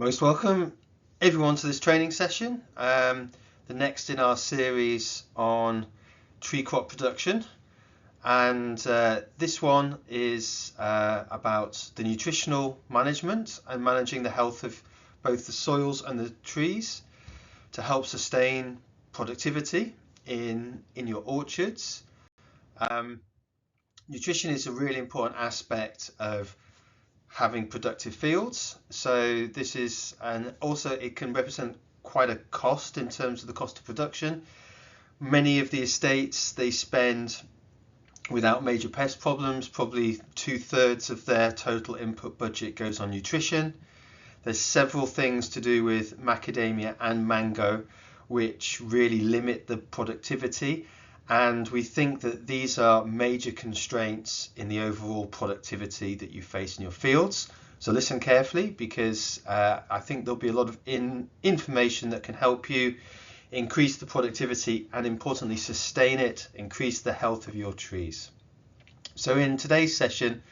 Most welcome everyone to this training session, the next in our series on tree crop production, and this one is about the nutritional management and managing the health of both the soils and the trees to help sustain productivity in your orchards. Nutrition is a really important aspect of having productive fields. So this is, and also it can represent quite a cost in terms of the cost of production. Many of the estates, they spend, without major pest problems, probably 2/3 of their total input budget goes on nutrition. There's several things to do with macadamia and mango which really limit the productivity, and we think that these are major constraints in the overall productivity that you face in your fields. So listen carefully, because I think there'll be a lot of information that can help you increase the productivity and, importantly, sustain it, increase the health of your trees. So in today's session,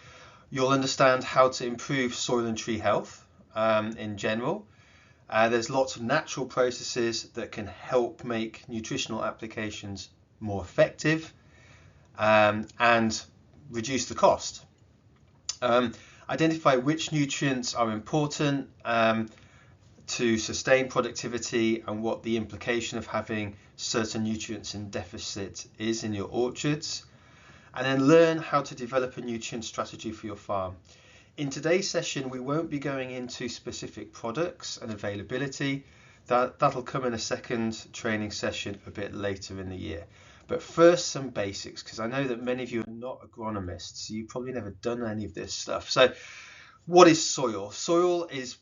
you'll understand how to improve soil and tree health in general. There's lots of natural processes that can help make nutritional applications more effective and reduce the cost. Identify which nutrients are important to sustain productivity and what the implication of having certain nutrients in deficit is in your orchards, and then learn how to develop a nutrient strategy for your farm. In today's session, we won't be going into specific products and availability. That'll come in a second training session a bit later in the year. But first, some basics, because I know that many of you are not agronomists, so you've probably never done any of this stuff. So what is soil? Soil is,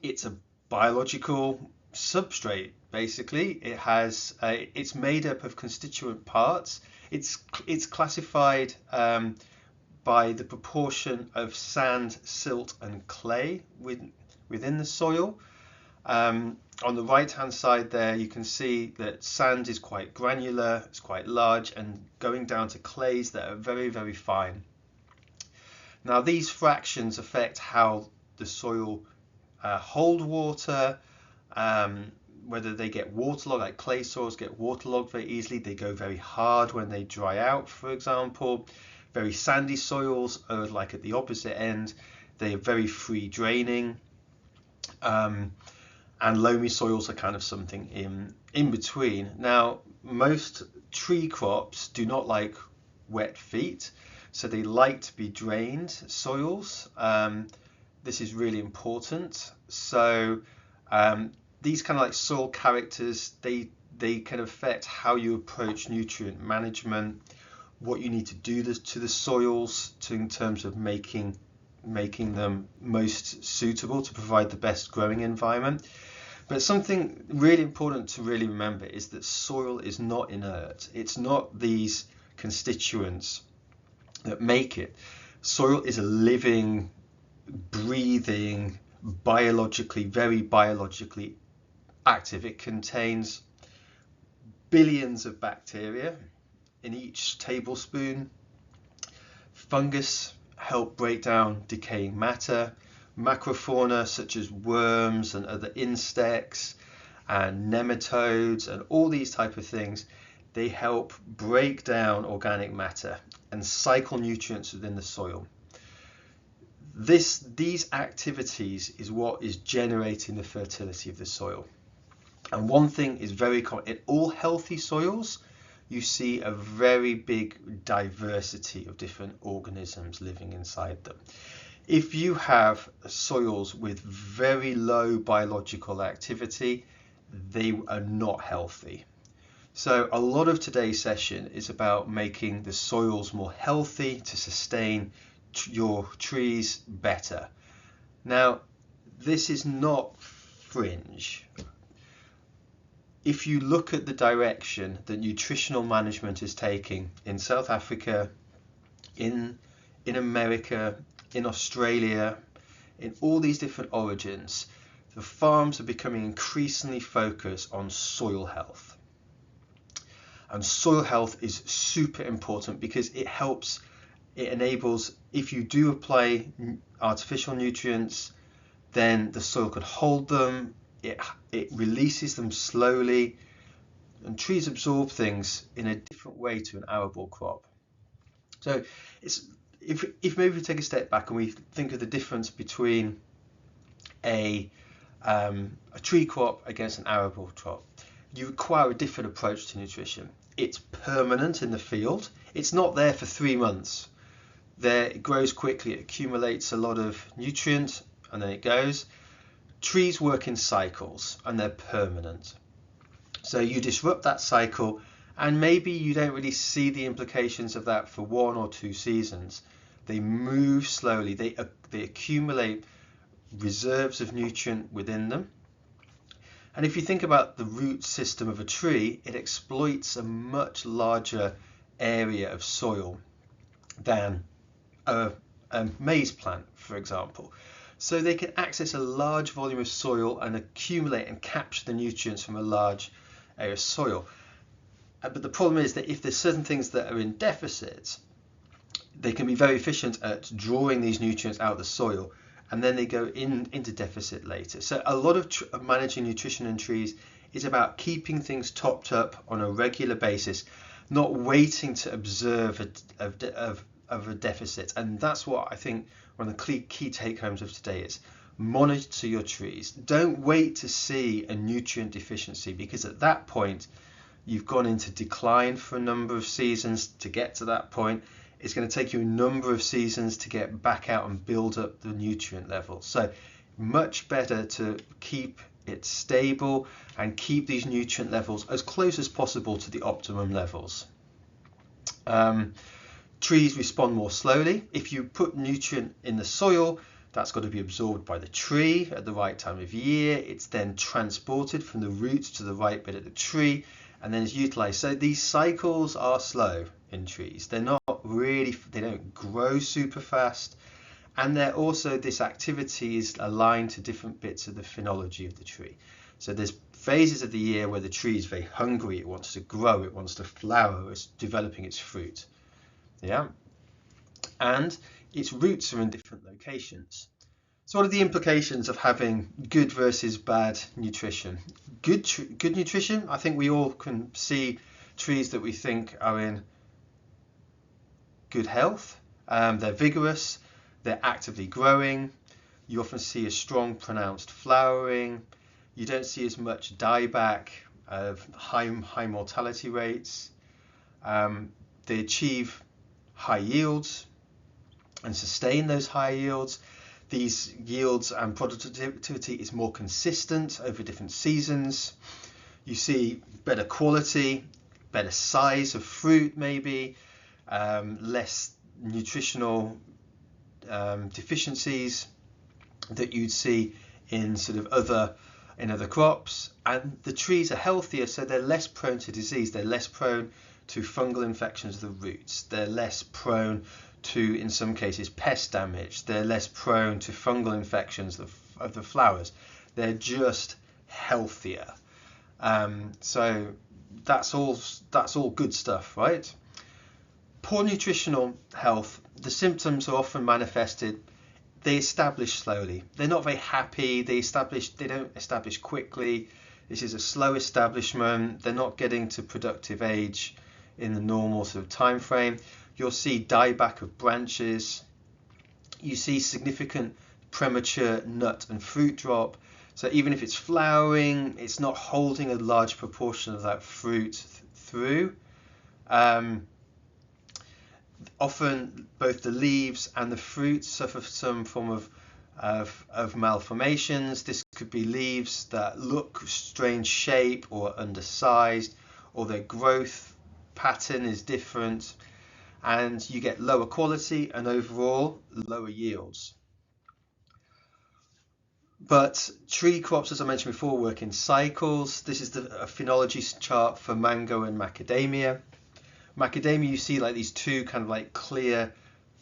it's a biological substrate, basically. It's made up of constituent parts. It's classified by the proportion of sand, silt, and clay within the soil. On the right hand side there, you can see that sand is quite granular, it's quite large, and going down to clays that are very, very fine. Now these fractions affect how the soil hold water, whether they get waterlogged, like clay soils get waterlogged very easily. They go very hard when they dry out, for example. Very sandy soils are like at the opposite end. They are very free draining. And loamy soils are kind of something in between. Now, most tree crops do not like wet feet, so they like to be drained soils. This is really important. So these kind of like soil characters, they can affect how you approach nutrient management, what you need to do to the soils in terms of making them most suitable to provide the best growing environment. But something really important to really remember is that soil is not inert. It's not these constituents that make it. Soil is a living, breathing, very biologically active. It contains billions of bacteria in each tablespoon. Fungus help break down decaying matter. Macrofauna such as worms and other insects and nematodes and all these type of things, they help break down organic matter and cycle nutrients within the soil. These activities is what is generating the fertility of the soil. And one thing is very common in all healthy soils, you see a very big diversity of different organisms living inside them. If you have soils with very low biological activity, they are not healthy. So a lot of today's session is about making the soils more healthy to sustain your trees better. Now, this is not fringe. If you look at the direction that nutritional management is taking in South Africa, in America, in Australia, in all these different origins, the farms are becoming increasingly focused on soil health. And soil health is super important because it enables, if you do apply artificial nutrients, then the soil can hold them, it releases them slowly, and trees absorb things in a different way to an arable crop. So it's if maybe we take a step back and we think of the difference between a tree crop against an arable crop, you require a different approach to nutrition. It's permanent in the field. It's not there for 3 months. It grows quickly, it accumulates a lot of nutrients, and then it goes. Trees work in cycles and they're permanent. So you disrupt that cycle, and maybe you don't really see the implications of that for 1 or 2 seasons. They move slowly, they accumulate reserves of nutrient within them. And if you think about the root system of a tree, it exploits a much larger area of soil than a maize plant, for example. So they can access a large volume of soil and accumulate and capture the nutrients from a large area of soil. But the problem is that if there's certain things that are in deficit, they can be very efficient at drawing these nutrients out of the soil, and then they go into deficit later. So a lot of managing nutrition in trees is about keeping things topped up on a regular basis, not waiting to observe a deficit. And that's what I think one of the key take homes of today is: monitor your trees. Don't wait to see a nutrient deficiency, because at that point you've gone into decline for a number of seasons. To get to that point, it's going to take you a number of seasons to get back out and build up the nutrient levels. So much better to keep it stable and keep these nutrient levels as close as possible to the optimum levels. Trees respond more slowly. If you put nutrient in the soil, that's got to be absorbed by the tree at the right time of year. It's then transported from the roots to the right bit of the tree, and then is utilized. So these cycles are slow in trees. They're not really, they don't grow super fast, and they're also, this activity is aligned to different bits of the phenology of the tree. So there's phases of the year where the tree is very hungry, it wants to grow, it wants to flower, it's developing its fruit. Yeah, and its roots are in different locations. So what are the implications of having good versus bad nutrition? Good nutrition, I think we all can see trees that we think are in good health. They're vigorous, they're actively growing. You often see a strong pronounced flowering. You don't see as much dieback of high mortality rates. They achieve high yields and sustain those high yields. These yields and productivity is more consistent over different seasons. You see better quality, better size of fruit maybe, less nutritional deficiencies that you'd see in sort of other crops. And the trees are healthier, so they're less prone to disease, they're less prone to fungal infections of the roots, they're less prone to, in some cases, pest damage, they're less prone to fungal infections of the flowers. They're just healthier. So that's all good stuff, right? Poor nutritional health, the symptoms are often manifested, they establish slowly. They're not very happy, they don't establish quickly. This is a slow establishment. They're not getting to productive age in the normal sort of time frame. You'll see dieback of branches. You see significant premature nut and fruit drop. So even if it's flowering, it's not holding a large proportion of that fruit through. Often both the leaves and the fruit suffer some form of malformations. This could be leaves that look strange shape or undersized, or their growth pattern is different, and you get lower quality and overall lower yields. But tree crops, as I mentioned before, work in cycles. This is a phenology chart for mango and macadamia. Macadamia, you see like these two kind of like clear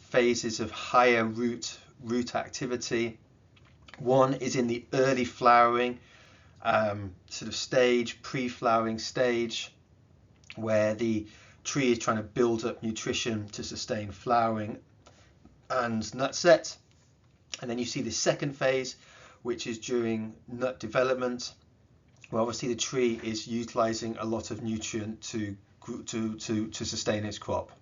phases of higher root activity. One is in the early flowering sort of stage, pre-flowering stage, where the tree is trying to build up nutrition to sustain flowering and nut set. And then you see the second phase, which is during nut development. Well, obviously the tree is utilizing a lot of nutrient to sustain its crop,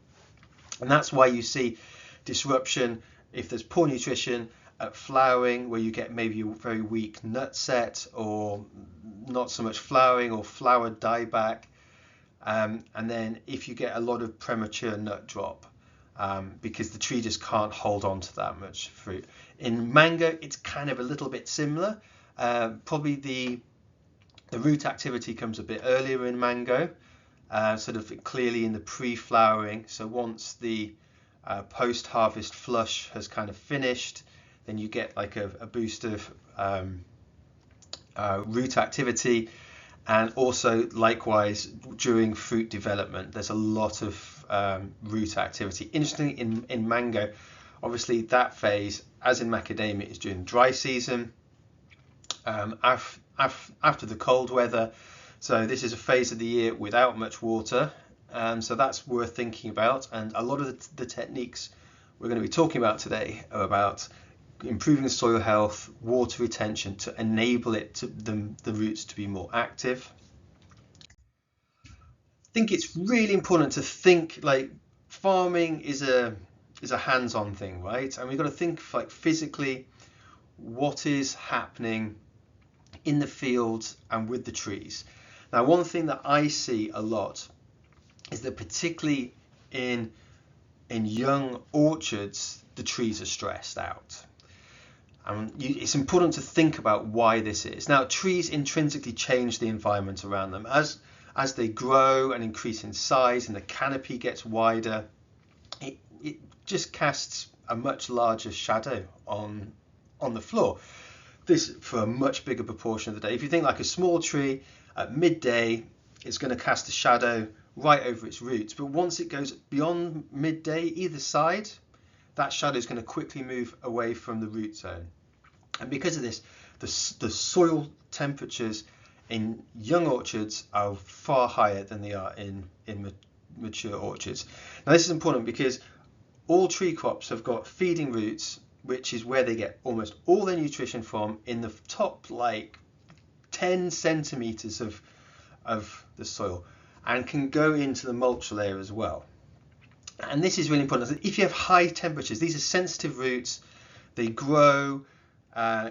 and that's why you see disruption if there's poor nutrition at flowering, where you get maybe a very weak nut set, or not so much flowering, or flower dieback, and then if you get a lot of premature nut drop, because the tree just can't hold on to that much fruit. In mango, it's kind of a little bit similar. Probably the root activity comes a bit earlier in mango, sort of clearly in the pre-flowering. So once the post-harvest flush has kind of finished, then you get like a boost of root activity. And also likewise during fruit development, there's a lot of root activity. Interestingly, in mango, obviously that phase, as in macadamia, is during dry season, after the cold weather. So this is a phase of the year without much water, so that's worth thinking about. And a lot of the techniques we're going to be talking about today are about improving the soil health, water retention, to enable the roots to be more active. I think it's really important to think like farming is a hands-on thing, right? And we've got to think like physically what is happening in the fields and with the trees. Now, one thing that I see a lot is that particularly in young orchards, the trees are stressed out. It's important to think about why this is. Now, trees intrinsically change the environment around them. As they grow and increase in size and the canopy gets wider, it just casts a much larger shadow on the floor. This for a much bigger proportion of the day. If you think like a small tree, at midday, it's going to cast a shadow right over its roots. But once it goes beyond midday, either side, that shadow is going to quickly move away from the root zone. And because of this, the soil temperatures in young orchards are far higher than they are in mature orchards. Now, this is important because all tree crops have got feeding roots, which is where they get almost all their nutrition from, in the top like 10 centimeters of the soil, and can go into the mulch layer as well. And this is really important. If you have high temperatures, these are sensitive roots. They grow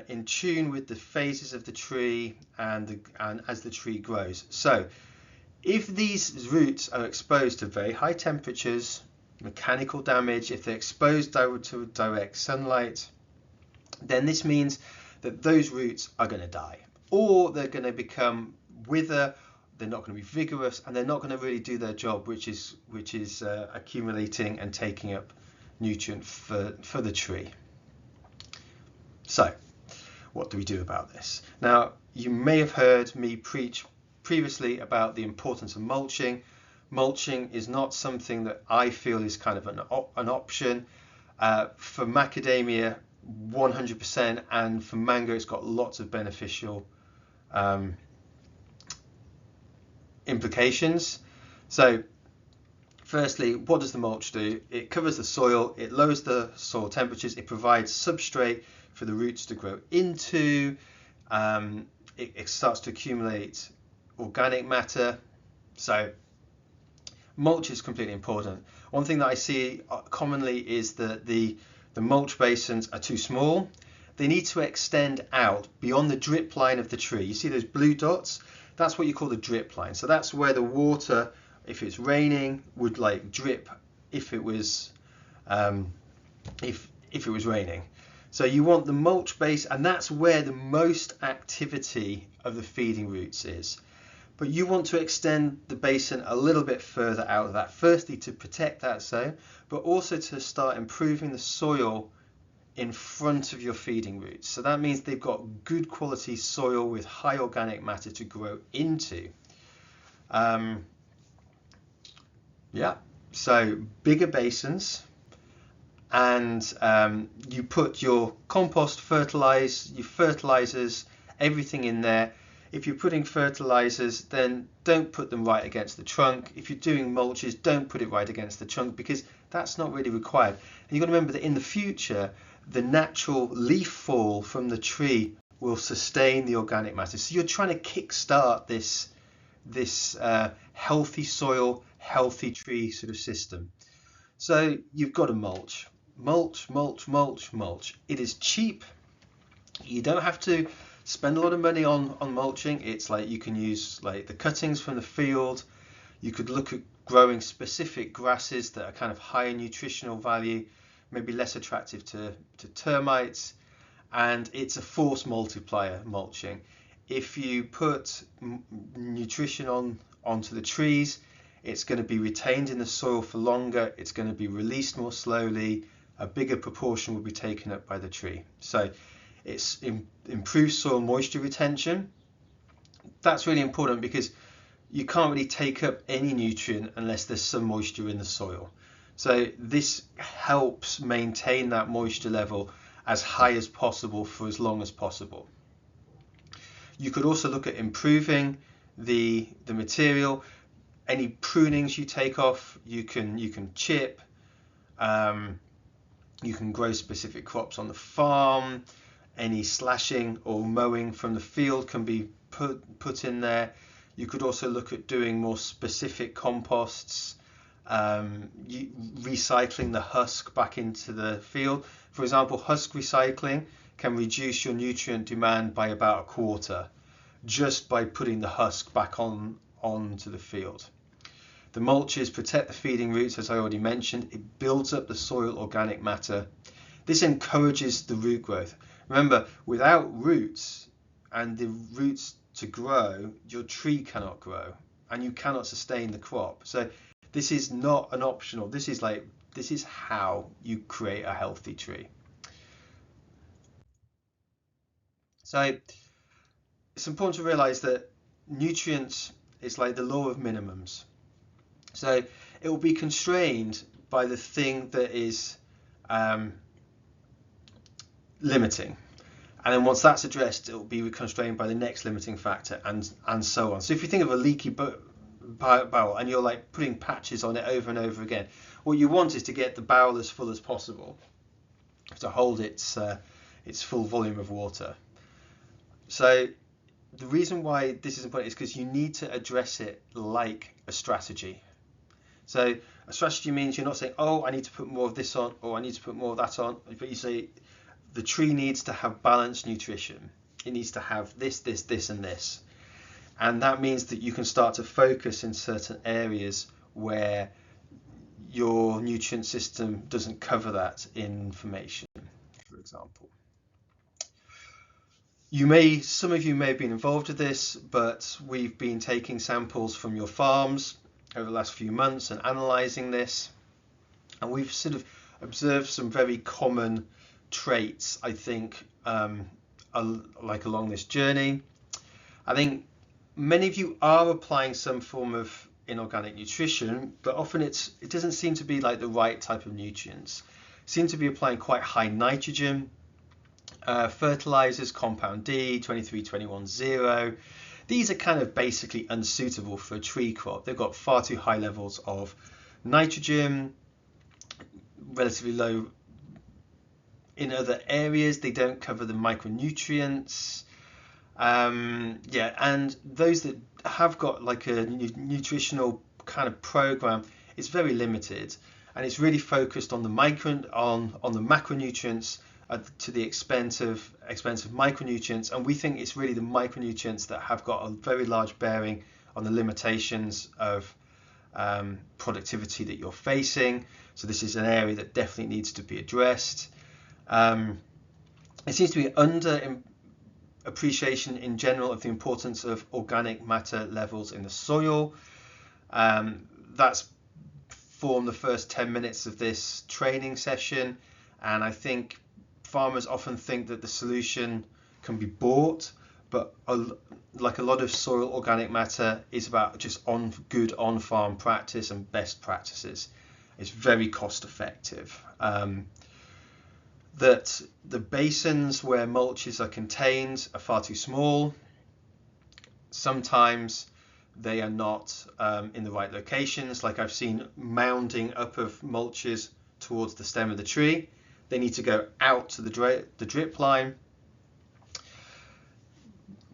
in tune with the phases of the tree and as the tree grows. So if these roots are exposed to very high temperatures, mechanical damage, if they're exposed to direct sunlight, then this means that those roots are going to die, or they're going to become wither. They're not going to be vigorous, and they're not going to really do their job, which is accumulating and taking up nutrient for the tree. So what do we do about this? Now, you may have heard me preach previously about the importance of mulching. Mulching is not something that I feel is kind of an option. For macadamia, 100%, and for mango, it's got lots of beneficial implications. So firstly, what does the mulch do? It covers the soil, it lowers the soil temperatures, it provides substrate for the roots to grow into, it starts to accumulate organic matter. So mulch is completely important. One thing that I see commonly is that the mulch basins are too small. They need to extend out beyond the drip line of the tree. You see those blue dots? That's what you call the drip line. So that's where the water, if it's raining, would like drip if it was if it was raining. So you want the mulch base, and that's where the most activity of the feeding roots is. But you want to extend the basin a little bit further out of that, firstly to protect that zone, but also to start improving the soil in front of your feeding roots. So that means they've got good quality soil with high organic matter to grow into. So bigger basins, and you put your compost, your fertilizers, everything in there. If you're putting fertilizers, then don't put them right against the trunk. If you're doing mulches, don't put it right against the trunk, because that's not really required. And you've got to remember that in the future, the natural leaf fall from the tree will sustain the organic matter. So you're trying to kickstart this healthy soil, healthy tree sort of system. So you've got to mulch. Mulch, mulch, mulch, mulch. It is cheap. You don't have to spend a lot of money on mulching. It's like you can use like the cuttings from the field. You could look at growing specific grasses that are kind of higher nutritional value, maybe less attractive to termites, and it's a force multiplier, mulching. If you put nutrition onto the trees, it's going to be retained in the soil for longer, it's going to be released more slowly, a bigger proportion will be taken up by the tree. So it's improved soil moisture retention. That's really important because you can't really take up any nutrient unless there's some moisture in the soil. So this helps maintain that moisture level as high as possible for as long as possible. You could also look at improving the material. Any prunings you take off, you can chip. You can grow specific crops on the farm. Any slashing or mowing from the field can be put in there. You could also look at doing more specific composts, recycling the husk back into the field. For example, husk recycling can reduce your nutrient demand by about a quarter just by putting the husk back onto the field. The mulches protect the feeding roots, as I already mentioned. It builds up the soil organic matter. This encourages the root growth. Remember, without roots and the roots to grow, your tree cannot grow and you cannot sustain the crop. So this is not an optional. This is how you create a healthy tree. So it's important to realize that nutrients is like the law of minimums. So it will be constrained by the thing that is limiting. And then once that's addressed, it will be constrained by the next limiting factor, and so on. So if you think of a leaky barrel and you're like putting patches on it over and over again, what you want is to get the barrel as full as possible to hold its full volume of water. So the reason why this is important is because you need to address it like a strategy. So a strategy means you're not saying, oh, I need to put more of this on, or I need to put more of that on, but you say the tree needs to have balanced nutrition. It needs to have this, this, this, and this. And that means that you can start to focus in certain areas where your nutrient system doesn't cover that information, for example. Some of you may have been involved with this, but we've been taking samples from your farms over the last few months and analysing this. And we've sort of observed some very common traits, I think, like along this journey. I think many of you are applying some form of inorganic nutrition, but often it doesn't seem to be like the right type of nutrients. Seem to be applying quite high nitrogen fertilizers, compound D, 23-21-0. These are kind of basically unsuitable for a tree crop. They've got far too high levels of nitrogen, relatively low in other areas. They don't cover the micronutrients. And those that have got like a nutritional kind of program, it's very limited, and it's really focused on the on the macronutrients to the expense of micronutrients. And we think it's really the micronutrients that have got a very large bearing on the limitations of productivity that you're facing. So this is an area that definitely needs to be addressed. It seems to be under appreciation in general of the importance of organic matter levels in the soil. That's formed the first 10 minutes of this training session, and I think farmers often think that the solution can be bought, but like a lot of soil organic matter is about just good on-farm practice and best practices. It's very cost effective. That the basins where mulches are contained are far too small. Sometimes they are not in the right locations. Like I've seen mounding up of mulches towards the stem of the tree. They need to go out to the drip line.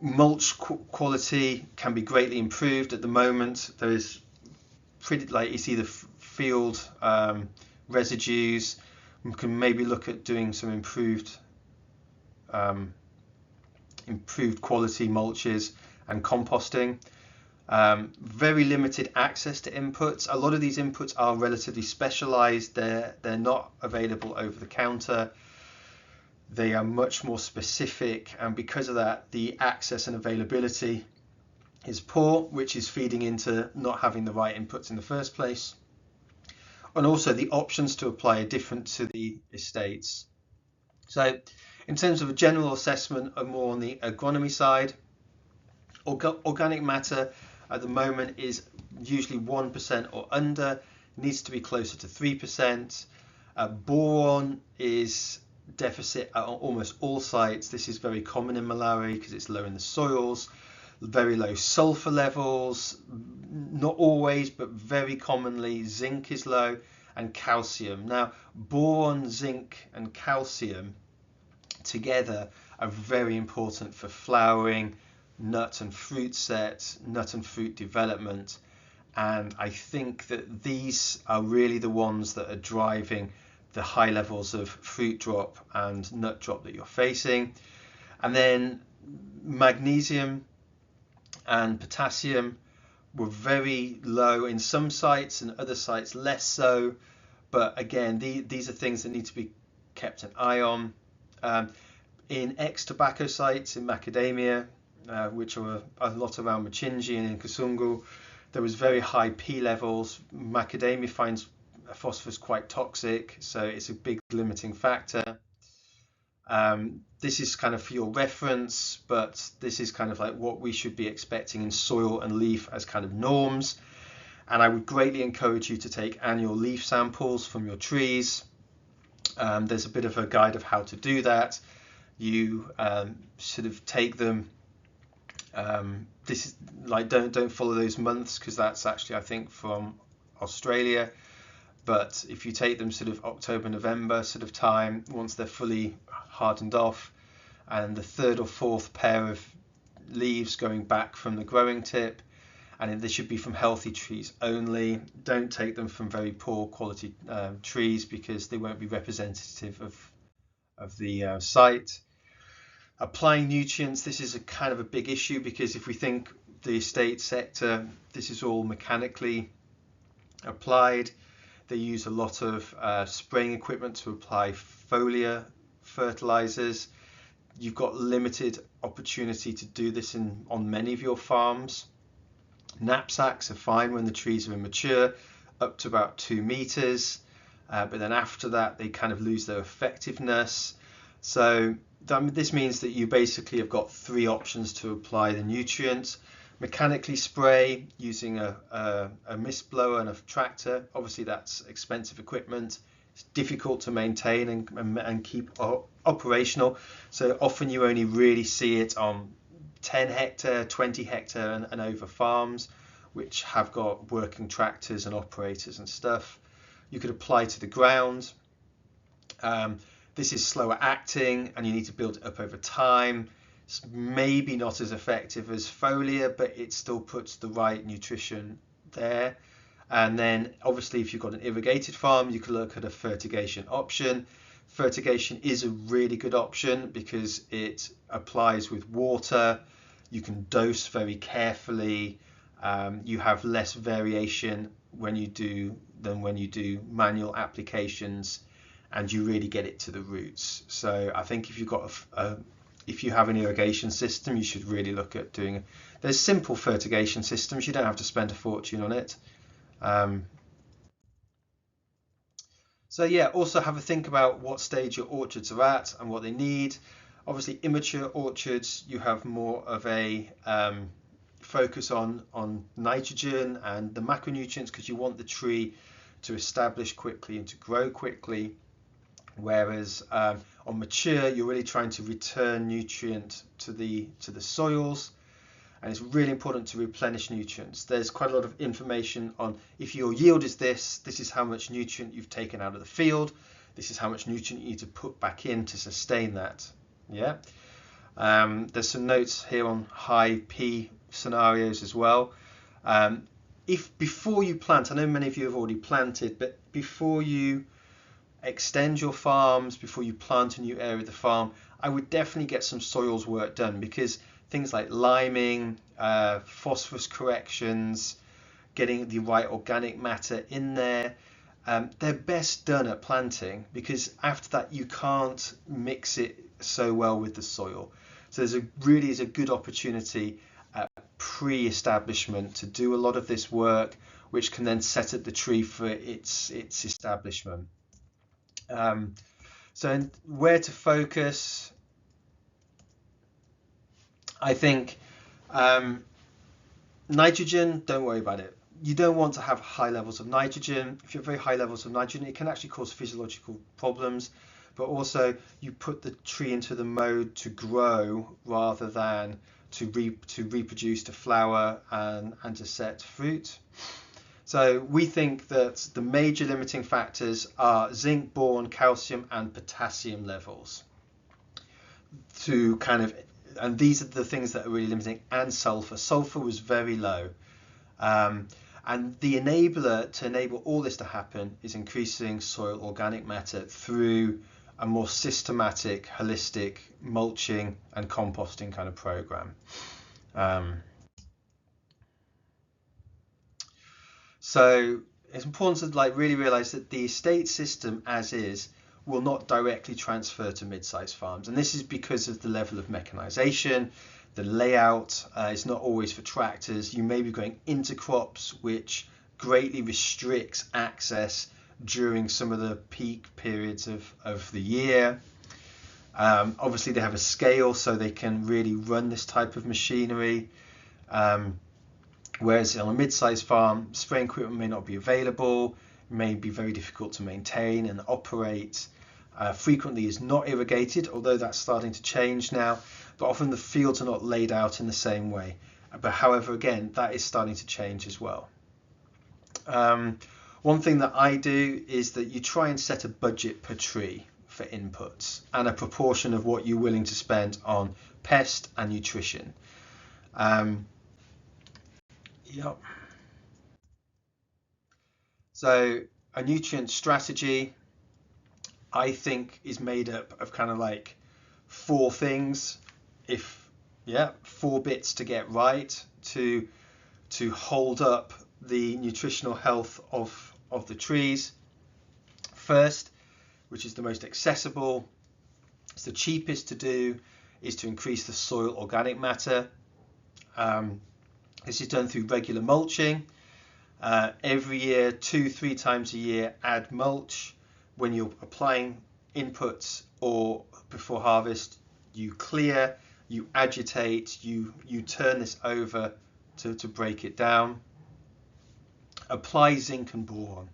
Mulch quality can be greatly improved at the moment. There is pretty, like, it's either field residues. We can maybe look at doing some improved quality mulches and composting. Very limited access to inputs. A lot of these inputs are relatively specialized. They're not available over the counter. They are much more specific, and because of that, the access and availability is poor, which is feeding into not having the right inputs in the first place. And also the options to apply are different to the estates. So in terms of a general assessment, are more on the agronomy side. Organic matter at the moment is usually 1% or under, needs to be closer to 3%. Boron is deficit at almost all sites. This is very common in Malawi because it's low in the soils. Very low sulfur levels, not always, but very commonly. Zinc is low, and calcium. Now, boron, zinc, and calcium together are very important for flowering, nut and fruit set, nut and fruit development. And I think that these are really the ones that are driving the high levels of fruit drop and nut drop that you're facing. And then magnesium and potassium were very low in some sites and other sites less so. But again, these are things that need to be kept an eye on. In ex-tobacco sites in Macadamia, which are a lot around Machinji and in Kasungu, there was very high P levels. Macadamia finds phosphorus quite toxic, so it's a big limiting factor. This is kind of for your reference, but this is kind of like what we should be expecting in soil and leaf as kind of norms. And I would greatly encourage you to take annual leaf samples from your trees. There's a bit of a guide of how to do that. You sort of take them. This is like, don't follow those months because that's actually, I think, from Australia. But if you take them sort of October, November sort of time, once they're fully hardened off, and the third or fourth pair of leaves going back from the growing tip, and they should be from healthy trees only. Don't take them from very poor quality trees because they won't be representative of the site. Applying nutrients, this is a kind of a big issue because if we think the estate sector, this is all mechanically applied. They use a lot of spraying equipment to apply foliar fertilizers. You've got limited opportunity to do this on many of your farms. Knapsacks are fine when the trees are immature, up to about 2 meters, but then after that they kind of lose their effectiveness. So this means that you basically have got 3 options to apply the nutrients. Mechanically spray using a mist blower and a tractor. Obviously that's expensive equipment. It's difficult to maintain and keep operational. So often you only really see it on 10 hectare, 20 hectare and over farms, which have got working tractors and operators and stuff. You could apply to the ground. This is slower acting and you need to build it up over time. It's maybe not as effective as foliar, but it still puts the right nutrition there. And then obviously if you've got an irrigated farm, you can look at a fertigation option. Fertigation is a really good option because it applies with water. You can dose very carefully. You have less variation when you do manual applications, and you really get it to the roots. So I think if you've got if you have an irrigation system, you should really look at doing. There's simple fertigation systems. You don't have to spend a fortune on it. So yeah, also have a think about what stage your orchards are at and what they need. Obviously, immature orchards, you have more of a focus on nitrogen and the macronutrients because you want the tree to establish quickly and to grow quickly. Whereas on mature, you're really trying to return nutrient to the soils, and it's really important to replenish nutrients. There's quite a lot of information on if your yield is this is how much nutrient you've taken out of the field, this is how much nutrient you need to put back in to sustain that. Yeah. There's some notes here on high P scenarios as well. If before you plant, I know many of you have already planted, but before you extend your farms, before you plant a new area of the farm, I would definitely get some soils work done, because things like liming, phosphorus corrections, getting the right organic matter in there, they're best done at planting, because after that you can't mix it so well with the soil. So there's really is a good opportunity at pre-establishment to do a lot of this work, which can then set up the tree for its establishment. So where to focus, I think nitrogen, don't worry about it. You don't want to have high levels of nitrogen. If you have very high levels of nitrogen, it can actually cause physiological problems, but also you put the tree into the mode to grow rather than to reproduce, to flower, and to set fruit. So we think that the major limiting factors are zinc, boron, calcium, and potassium levels. And these are the things that are really limiting, and sulfur. Sulfur was very low. And the enabler to enable all this to happen is increasing soil organic matter through a more systematic, holistic mulching and composting kind of program. So it's important to really realize that the estate system as is will not directly transfer to mid-sized farms, and this is because of the level of mechanization. The layout is not always for tractors. You may be going into crops, which greatly restricts access during some of the peak periods of the year. Obviously they have a scale, so they can really run this type of machinery. Whereas on a mid-sized farm, spraying equipment may not be available, may be very difficult to maintain and operate. Frequently is not irrigated, although that's starting to change now, but often the fields are not laid out in the same way. But however, again, that is starting to change as well. One thing that I do is that you try and set a budget per tree for inputs and a proportion of what you're willing to spend on pest and nutrition. So a nutrient strategy, I think, is made up of kind of like four things. Four bits to get right to hold up the nutritional health of the trees. First, which is the most accessible, it's the cheapest to do, is to increase the soil organic matter. This is done through regular mulching. Every year, 2-3 times a year, add mulch. When you're applying inputs or before harvest, you clear, you agitate, you turn this over to break it down. Apply zinc and boron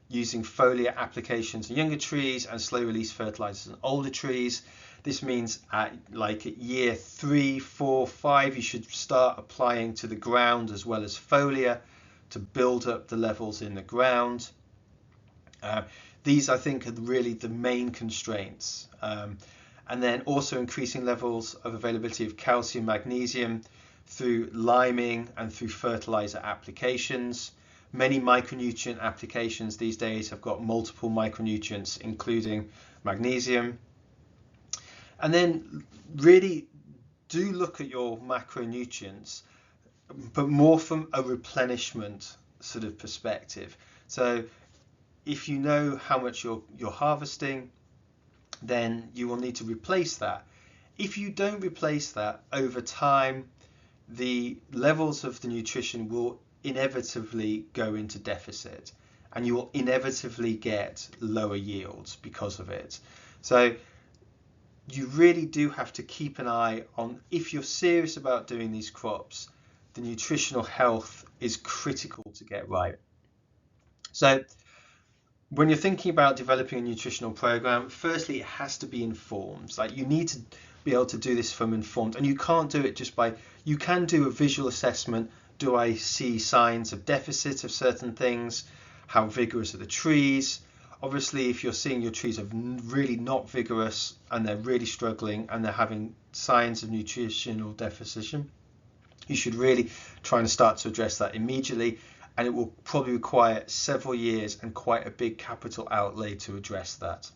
using foliar applications in younger trees and slow release fertilizers in older trees. This means at year 3, 4, 5, you should start applying to the ground as well as foliar to build up the levels in the ground. These, I think, are really the main constraints. And then also increasing levels of availability of calcium, magnesium through liming and through fertilizer applications. Many micronutrient applications these days have got multiple micronutrients, including magnesium. And then really do look at your macronutrients, but more from a replenishment sort of perspective. So if you know how much you're harvesting, then you will need to replace that. If you don't replace that over time, the levels of the nutrition will inevitably go into deficit, and you will inevitably get lower yields because of it. So you really do have to keep an eye on, if you're serious about doing these crops, the nutritional health is critical to get right. So when you're thinking about developing a nutritional program, firstly, it has to be informed. Like, you need to be able to do this from informed, and you can't do it just by, you can do a visual assessment. Do I see signs of deficit of certain things? How vigorous are the trees? Obviously, if you're seeing your trees are really not vigorous and they're really struggling and they're having signs of nutritional deficiency, you should really try and start to address that immediately, and it will probably require several years and quite a big capital outlay to address that.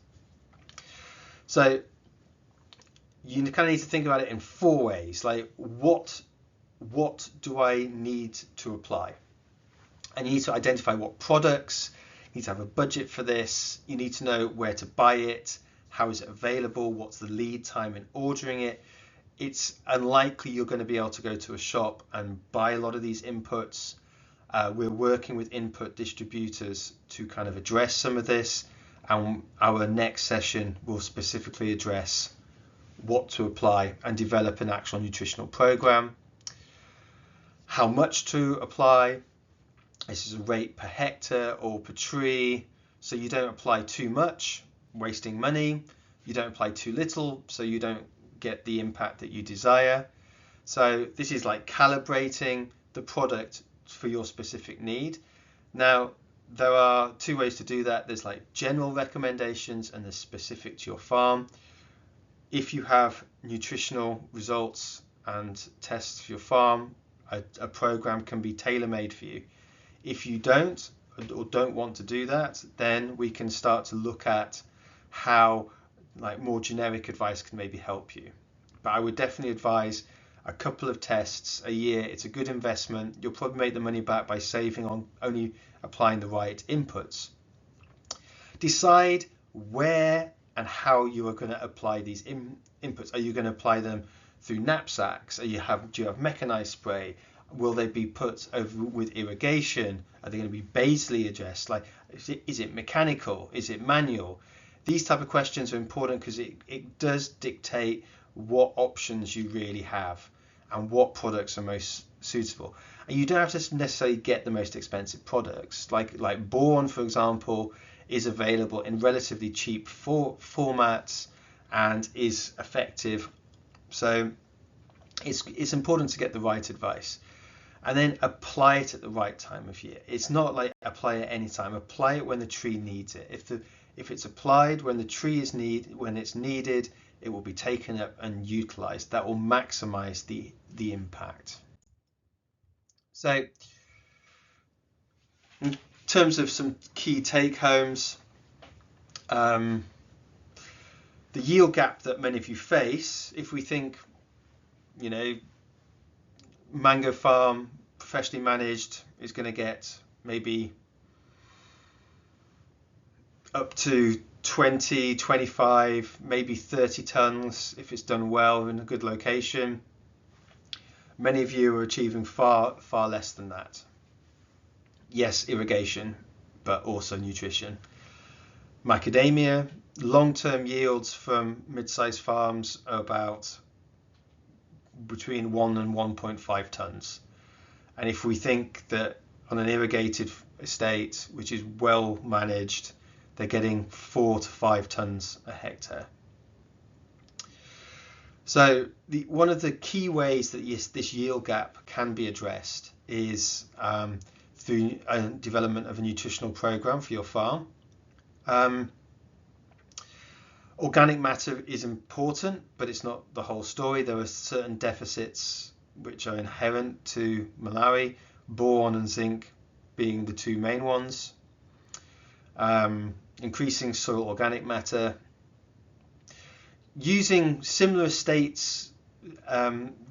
So you kind of need to think about it in 4 ways. Like, what do I need to apply? And you need to identify what products. You need to have a budget for this. You need to know where to buy it, how is it available, what's the lead time in ordering it. It's unlikely you're going to be able to go to a shop and buy a lot of these inputs. We're working with input distributors to kind of address some of this, and our next session will specifically address what to apply and develop an actual nutritional program. How much to apply. This is a rate per hectare or per tree, so you don't apply too much, wasting money. You don't apply too little, so you don't get the impact that you desire. So this is like calibrating the product for your specific need. Now, there are 2 ways to do that. There's like general recommendations and there's specific to your farm. If you have nutritional results and tests for your farm, a program can be tailor-made for you. If you don't or don't want to do that, then we can start to look at how like more generic advice can maybe help you. But I would definitely advise a couple of tests a year. It's a good investment. You'll probably make the money back by saving on only applying the right inputs. Decide where and how you are going to apply these inputs. Are you going to apply them through knapsacks? Do you have mechanized spray? Will they be put over with irrigation? Are they going to be basally addressed? Like, is it mechanical? Is it manual? These type of questions are important because it does dictate what options you really have and what products are most suitable. And you don't have to necessarily get the most expensive products. Like Bourne, for example, is available in relatively cheap formats and is effective. So it's important to get the right advice. And then apply it at the right time of year. It's not like apply it any time. Apply it when the tree needs it. If it's applied when the tree is when it's needed, it will be taken up and utilized. That will maximize the impact. So in terms of some key take homes, the yield gap that many of you face, if we think, mango farm, professionally managed, is going to get maybe up to 20, 25, maybe 30 tons if it's done well in a good location. Many of you are achieving far less than that. Yes, irrigation, but also nutrition. Macadamia, long-term yields from mid-sized farms are about between 1 and 1.5 tons. And if we think that on an irrigated estate, which is well managed, they're getting 4 to 5 tons a hectare. So one of the key ways that this yield gap can be addressed is through development of a nutritional program for your farm. Organic matter is important, but it's not the whole story. There are certain deficits which are inherent to Malawi, boron and zinc being the 2 main ones. Increasing soil organic matter, using similar estates,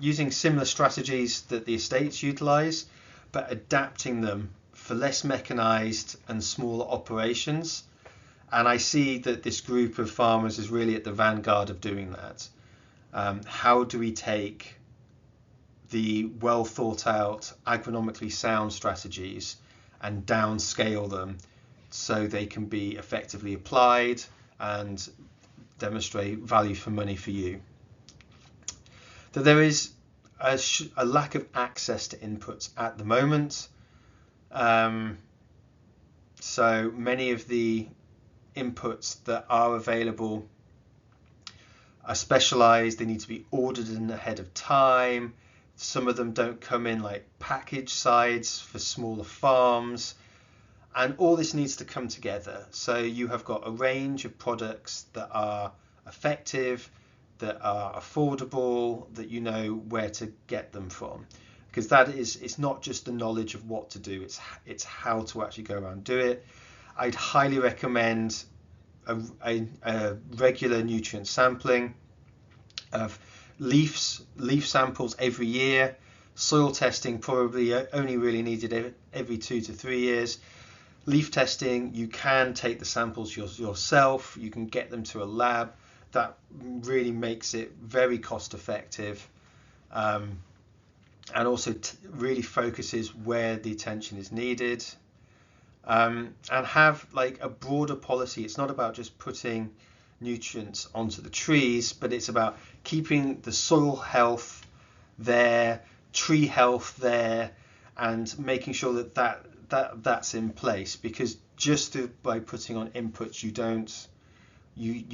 using similar strategies that the estates utilize, but adapting them for less mechanized and smaller operations. And I see that this group of farmers is really at the vanguard of doing that. How do we take the well thought out, agronomically sound strategies and downscale them so they can be effectively applied and demonstrate value for money for you? That there is a lack of access to inputs at the moment. So many of the inputs that are available are specialized. They need to be ordered in ahead of time. Some of them don't come in like package sides for smaller farms. And all this needs to come together. So you have got a range of products that are effective, that are affordable, that you know where to get them from. Because it's not just the knowledge of what to do, it's how to actually go around and do it. I'd highly recommend a regular nutrient sampling of leaf samples every year. Soil testing probably only really needed every 2 to 3 years. Leaf testing, you can take the samples yourself, you can get them to a lab. That really makes it very cost effective, and also really focuses where the attention is needed. And have like a broader policy. It's not about just putting nutrients onto the trees, but it's about keeping the soil health there, tree health there, and making sure that's in place. Because just by putting on inputs, you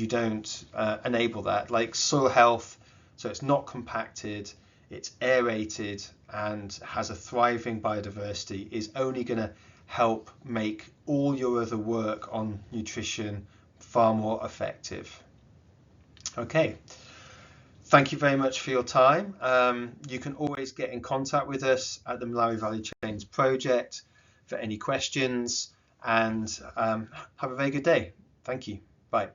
don't enable that. Like soil health, so it's not compacted, it's aerated, and has a thriving biodiversity, is only going to help make all your other work on nutrition far more effective. Okay, thank you very much for your time. You can always get in contact with us at the Malawi Value Chains Project for any questions, and have a very good day. Thank you. Bye.